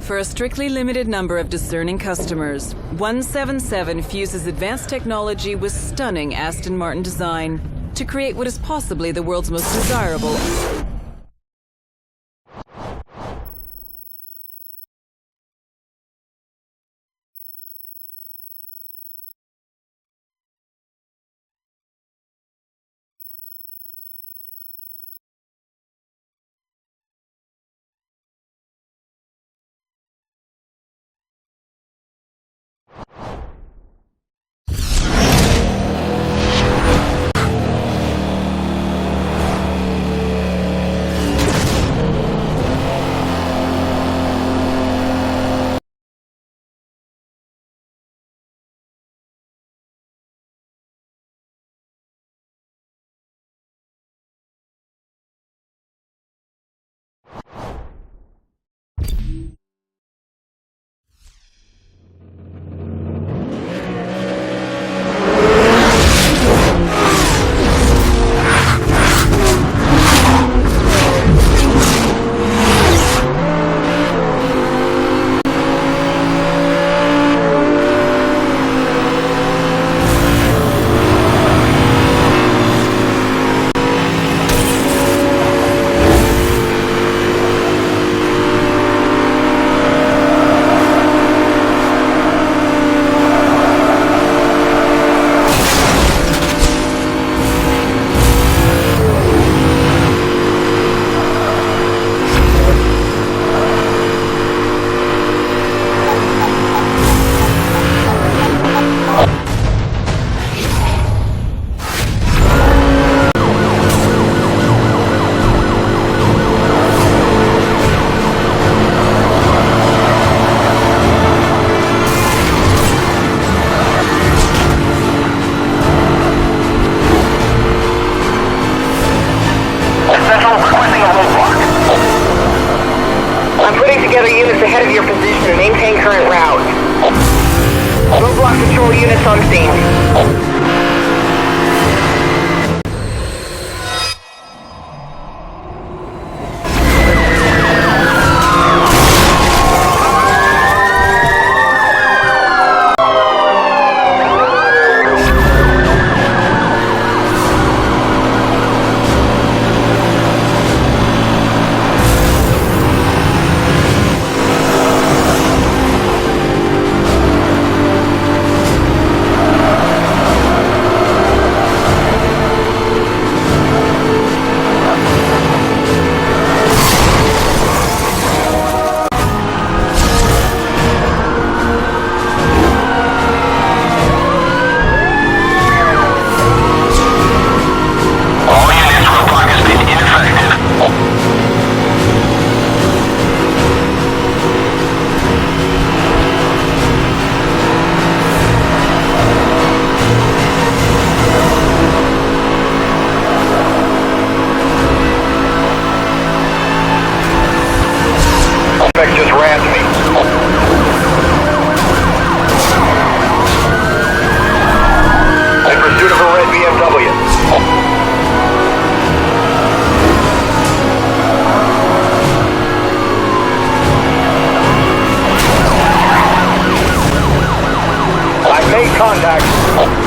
For a strictly limited number of discerning customers, 177 fuses advanced technology with stunning Aston Martin design to create what is possibly the world's most desirable. Units ahead of your position and maintain current route. Roadblock control units on scene. Just rammed me. In pursuit of a red BMW. I've made contact.